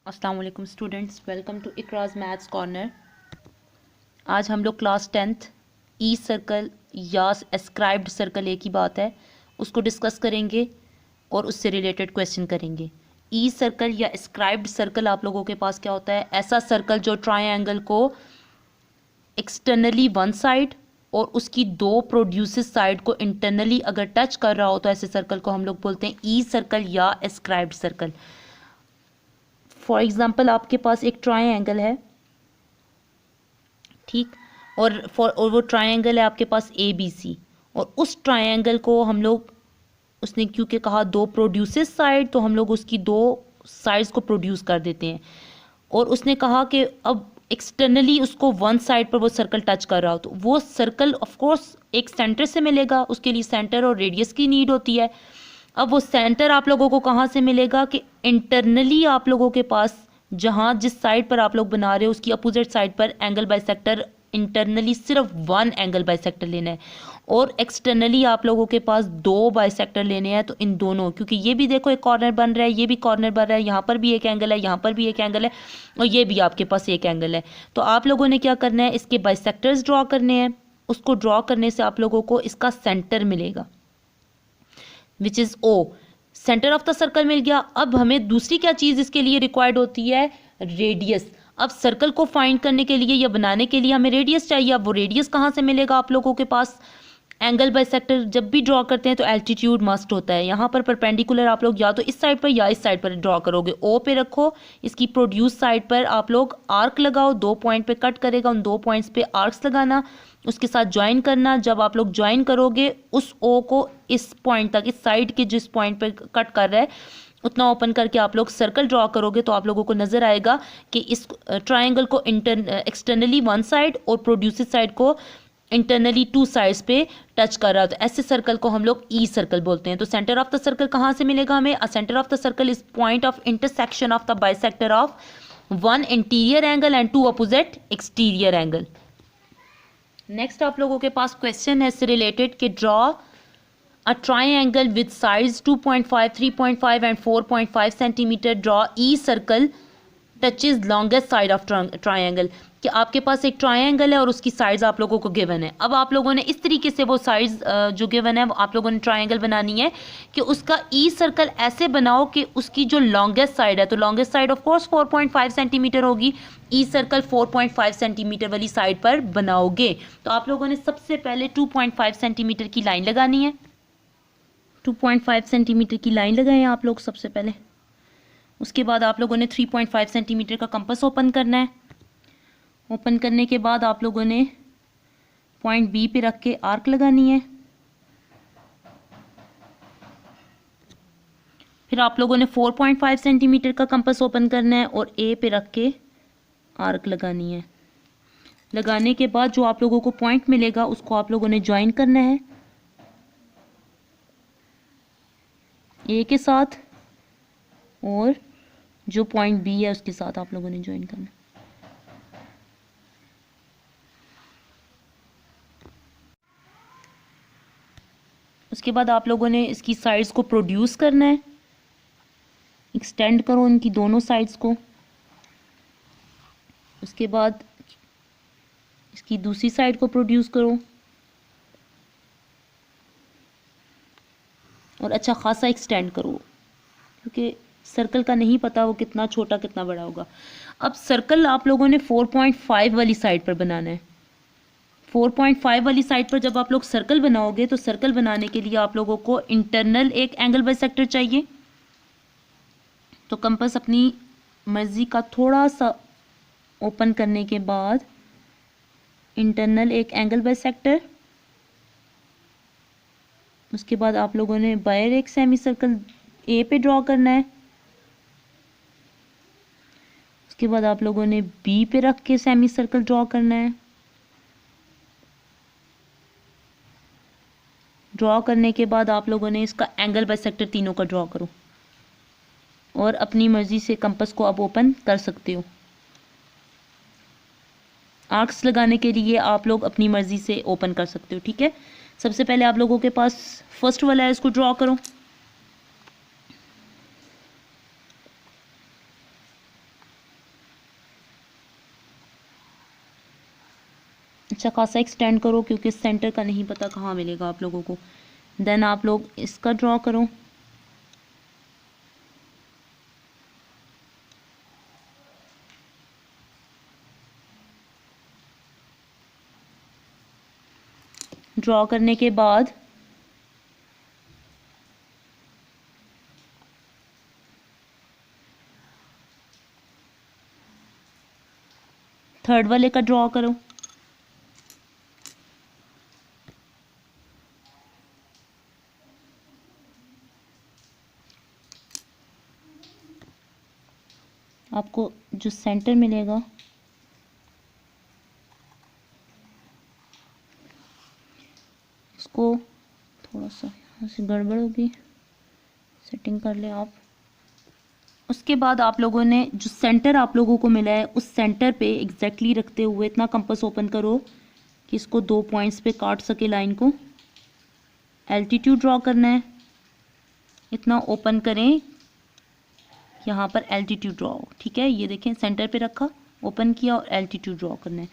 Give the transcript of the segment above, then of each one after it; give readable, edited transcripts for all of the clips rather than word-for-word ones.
अस्सलाम वालेकुम students, welcome to Ikraj maths corner. आज हम लोग क्लास 10th ई सर्कल या एस्क्राइब्ड सर्कल एक ही बात है उसको डिस्कस करेंगे और उससे रिलेटेड क्वेश्चन करेंगे। ई सर्कल या एस्क्राइब्ड सर्कल आप लोगों के पास क्या होता है? ऐसा सर्कल जो ट्रायंगल को एक्सटर्नली वन साइड और उसकी दो प्रोड्यूसेस साइड को इंटरनली अगर टच कर रहा हो तो ऐसे सर्कल को हम लोग बोलते हैं ई सर्कल या एस्क्राइब्ड सर्कल। फॉर एग्जाम्पल आपके पास एक ट्रायंगल है, ठीक, और वो ट्रायंगल है आपके पास ABC, और उस ट्रायंगल को हम लोग, उसने क्योंकि कहा दो प्रोड्यूसेस साइड, तो हम लोग उसकी दो साइड्स को प्रोड्यूस कर देते हैं। और उसने कहा कि अब एक्सटर्नली उसको वन साइड पर वो सर्कल टच कर रहा हो तो वो सर्कल ऑफ कोर्स एक सेंटर से मिलेगा, उसके लिए सेंटर और रेडियस की नीड होती है। अब वो सेंटर आप लोगों को कहाँ से मिलेगा कि इंटरनली आप लोगों के पास जहाँ जिस साइड पर आप लोग बना रहे हो उसकी अपोजिट साइड पर एंगल बाइसेक्टर, इंटरनली सिर्फ वन एंगल बाइसेक्टर लेना है और एक्सटर्नली आप लोगों के पास दो बाइसेक्टर लेने हैं। तो इन दोनों, क्योंकि ये भी देखो एक कॉर्नर बन रहा है, ये भी कॉर्नर बन रहा है, यहाँ पर भी एक एंगल है, यहाँ पर भी एक एंगल है और ये भी आपके पास एक एंगल है। तो आप लोगों ने क्या करना है, इसके बाइसेक्टर्स ड्रॉ करने हैं। उसको ड्रॉ करने से आप लोगों को इसका सेंटर मिलेगा which is O। Center of the circle मिल गया। अब हमें दूसरी क्या चीज इसके लिए रिक्वायर्ड होती है? रेडियस। अब सर्कल को फाइंड करने के लिए या बनाने के लिए हमें रेडियस चाहिए। अब वो रेडियस कहाँ से मिलेगा आप लोगों के पास? एंगल बाइसेक्टर जब भी ड्रॉ करते हैं तो एल्टीट्यूड मस्ट होता है। यहाँ पर परपेंडिकुलर आप लोग या तो इस साइड पर या इस साइड पर ड्रॉ करोगे। O पे रखो, इसकी प्रोड्यूस साइड पर आप लोग आर्क लगाओ, दो पॉइंट पे कट करेगा, उन दो पॉइंट्स पे आर्क्स लगाना, उसके साथ ज्वाइन करना। जब आप लोग ज्वाइन करोगे उस O को इस पॉइंट तक, इस साइड के जिस पॉइंट पे कट कर रहा है उतना ओपन करके आप लोग सर्कल ड्रॉ करोगे तो आप लोगों को नजर आएगा कि इस ट्रायंगल को एक्सटर्नली वन साइड और प्रोड्यूसिव साइड को इंटरनली टू साइड्स पे टच कर रहा है। तो ऐसे सर्कल को हम लोग ई सर्कल बोलते हैं। तो सेंटर ऑफ द सर्कल कहाँ से मिलेगा हमें? Centre of the circle is point of intersection of the bisector of one interior angle and two opposite exterior angle. Next आप लोगों के पास क्वेश्चन है इससे रिलेटेड कि draw a triangle with sides 2.5, 3.5 and 4.5 centimeter. Draw E circle touches longest side of triangle. कि आपके पास एक ट्रायंगल है और उसकी साइड्स आप लोगों को गिवन है। अब आप लोगों ने इस तरीके से वो साइड्स जो गिवन है वो आप लोगों ने ट्रायंगल बनानी है कि उसका ई सर्कल ऐसे बनाओ कि उसकी जो लॉन्गेस्ट साइड है, तो longest side of course 4.5 centimetre होगी, ई सर्कल 4.5 सेंटीमीटर वाली साइड पर बनाओगे। तो आप लोगों ने सबसे पहले 2.5 सेंटीमीटर की लाइन लगानी है। 2.5 सेंटीमीटर की लाइन लगाएं आप लोग सबसे पहले। उसके बाद आप लोगों ने 3.5 सेंटीमीटर का कंपास ओपन करना है। ओपन करने के बाद आप लोगों ने पॉइंट बी पे रख के आर्क लगानी है। फिर आप लोगों ने 4.5 सेंटीमीटर का कंपास ओपन करना है और ए पे रख के आर्क लगानी है। लगाने के बाद जो आप लोगों को पॉइंट मिलेगा उसको आप लोगों ने ज्वाइन करना है ए के साथ, और जो पॉइंट बी है उसके साथ आप लोगों ने ज्वाइन करना है। उसके बाद आप लोगों ने इसकी साइड्स को प्रोड्यूस करना है, एक्सटेंड करो इनकी दोनों साइड्स को। उसके बाद इसकी दूसरी साइड को प्रोड्यूस करो और अच्छा खासा एक्सटेंड करो, क्योंकि सर्कल का नहीं पता वो कितना छोटा कितना बड़ा होगा। अब सर्कल आप लोगों ने 4.5 वाली साइड पर बनाना है। 4.5 वाली साइड पर जब आप लोग सर्कल बनाओगे तो सर्कल बनाने के लिए आप लोगों को इंटरनल एक एंगल बाइसेक्टर चाहिए। तो कंपास अपनी मर्जी का थोड़ा सा ओपन करने के बाद इंटरनल एक एंगल बाइसेक्टर, उसके बाद आप लोगों ने बाहर एक सेमी सर्कल ए पे ड्रॉ करना है। उसके बाद आप लोगों ने बी पे रख के सेमी सर्कल ड्रॉ करना है। ड्रॉ करने के बाद आप लोगों ने इसका एंगल बाइसेक्टर तीनों का ड्रॉ करो और अपनी मर्जी से कंपास को आप ओपन कर सकते हो। आर्क्स लगाने के लिए आप लोग अपनी मर्जी से ओपन कर सकते हो, ठीक है। सबसे पहले आप लोगों के पास फर्स्ट वाला है, इसको ड्रॉ करो। अच्छा खासा एक्सटेंड करो, क्योंकि सेंटर का नहीं पता कहाँ मिलेगा आप लोगों को। देन आप लोग इसका ड्रॉ करो। ड्रॉ करने के बाद थर्ड वाले का ड्रॉ करो। आपको जो सेंटर मिलेगा इसको थोड़ा सा यहाँ से गड़बड़ होगी, सेटिंग कर ले आप। उसके बाद आप लोगों ने जो सेंटर आप लोगों को मिला है उस सेंटर पे एग्जैक्टली रखते हुए इतना कंपास ओपन करो कि इसको 2 पॉइंट्स पे काट सके लाइन को। एल्टीट्यूड ड्रॉ करना है, इतना ओपन करें, यहाँ पर एल्टीट्यूड ड्रॉ हो। ठीक है, ये देखें सेंटर पे रखा, ओपन किया और एल्टीट्यूड ड्रॉ करना है।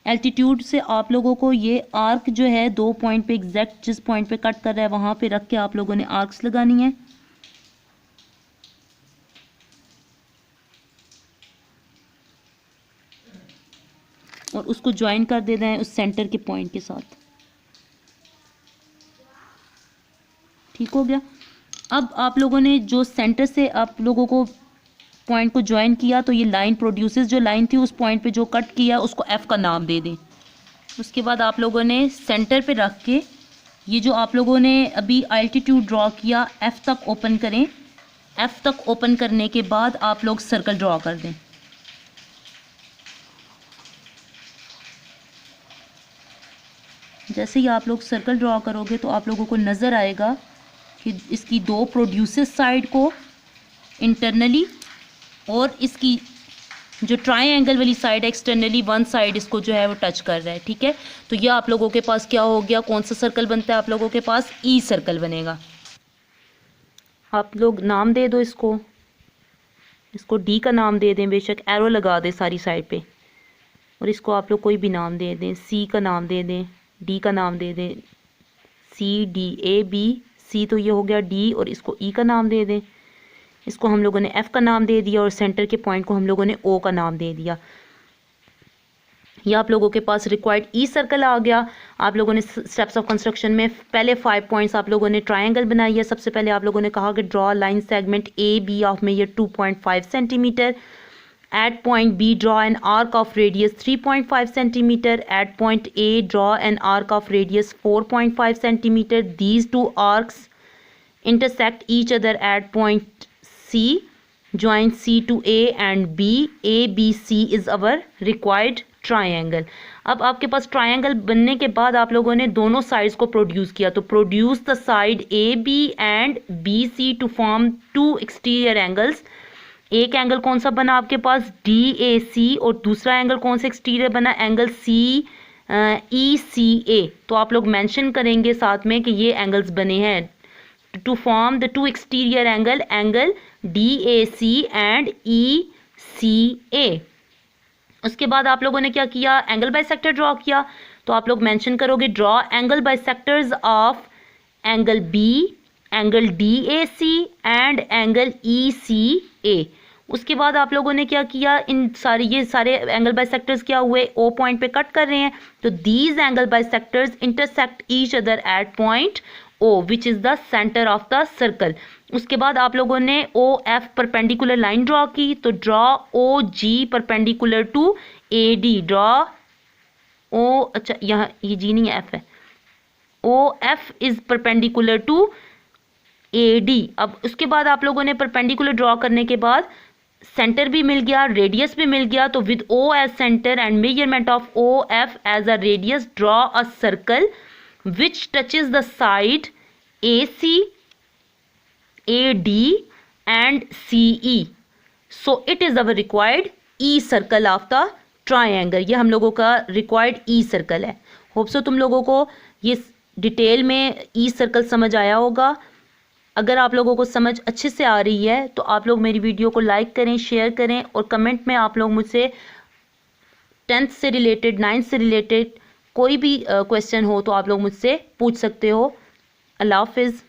एल्टीट्यूड से आप लोगों को ये आर्क जो है 2 पॉइंट पे एग्जैक्ट जिस पॉइंट पे कट कर रहा है वहाँ पे रख के आप लोगों ने आर्क्स लगानी है। और उसको ज्वाइन कर देना है उस सेंटर के पॉइंट के साथ। ठीक हो गया। अब आप लोगों ने जो सेंटर से आप लोगों को पॉइंट को ज्वाइन किया तो ये लाइन प्रोड्यूसेस जो लाइन थी उस पॉइंट पे जो कट किया उसको एफ का नाम दे दें। उसके बाद आप लोगों ने सेंटर पे रख के ये जो आप लोगों ने अभी एल्टीट्यूड ड्रॉ किया एफ तक ओपन करें। एफ तक ओपन करने के बाद आप लोग सर्कल ड्रॉ कर दें। जैसे ही आप लोग सर्कल ड्रॉ करोगे तो आप लोगों को नज़र आएगा कि इसकी 2 प्रोड्यूसेस साइड को इंटरनली और इसकी जो ट्रायंगल वाली साइड एक्सटर्नली वन साइड इसको जो है वो टच कर रहा है। ठीक है, तो ये आप लोगों के पास क्या हो गया, कौन सा सर्कल बनता है आप लोगों के पास, ई सर्कल बनेगा। आप लोग नाम दे दो इसको डी का नाम दे दें, बेशक एरो लगा दें सारी साइड पे, और इसको आप लोग कोई भी नाम दे दें, सी का नाम दे दें, डी का नाम दे दें, सी डी ए बी, सी तो ये हो गया डी, और इसको ई का नाम दे दें। इसको हम लोगों ने एफ का नाम दे दिया और सेंटर के पॉइंट को हम लोगों ने ओ का नाम दे दिया। ये आप लोगों के पास रिक्वायर्ड ई सर्कल आ गया। आप लोगों ने स्टेप्स ऑफ कंस्ट्रक्शन में पहले 5 पॉइंट्स आप लोगों ने ट्रायंगल बनाई है। सबसे पहले आप लोगों ने कहा कि draw line segment A B of measure 2.5 centimetre. At point B, draw an arc of radius 3.5 centimeter. At point A, draw an arc of radius 4.5 centimeter. These two arcs intersect each other at point C. Join C to A and B. ABC is our required triangle. अब आपके पास triangle बनने के बाद आप लोगों ने दोनों sides को प्रोड्यूस किया, तो produce the side AB and BC to form 2 exterior angles. एक एंगल कौन सा बना आपके पास DAC और दूसरा एंगल कौन सा एक्सटीरियर बना, एंगल CECA। तो आप लोग मेंशन करेंगे साथ में कि ये एंगल्स बने हैं to form the 2 exterior angle DAC and ECA। उसके बाद आप लोगों ने क्या किया, एंगल बाइसेक्टर ड्रॉ किया। तो आप लोग मेंशन करोगे draw angle bisectors of angle B, angle DAC and angle ECA। उसके बाद आप लोगों ने क्या किया, ये सारे एंगल बाइसेक्टर्स क्या हुए, ओ पॉइंट पे कट कर रहे हैं, तो these angle bisectors intersect each other at point O which is the centre of the circle. उसके बाद आप लोगों ने O F perpendicular line draw की, तो draw O G perpendicular to A D. Draw O, अच्छा यहाँ ये जी नहीं एफ है, O F is perpendicular to A D. अब उसके बाद आप लोगों ने परपेंडिकुलर ड्रॉ करने के बाद सेंटर भी मिल गया, रेडियस भी मिल गया, तो with O as center and measurement of O F as a radius draw a circle which touches the side A C, A D and C E. So it is our required E circle of the triangle. ये हम लोगों का required E circle है। Hope so तुम लोगों को ये detail में ई सर्कल समझ आया होगा। अगर आप लोगों को समझ अच्छे से आ रही है तो आप लोग मेरी वीडियो को लाइक करें, शेयर करें, और कमेंट में आप लोग मुझसे 10th से रिलेटेड, 9th से रिलेटेड कोई भी क्वेश्चन हो तो आप लोग मुझसे पूछ सकते हो। अल्लाह हाफिज़।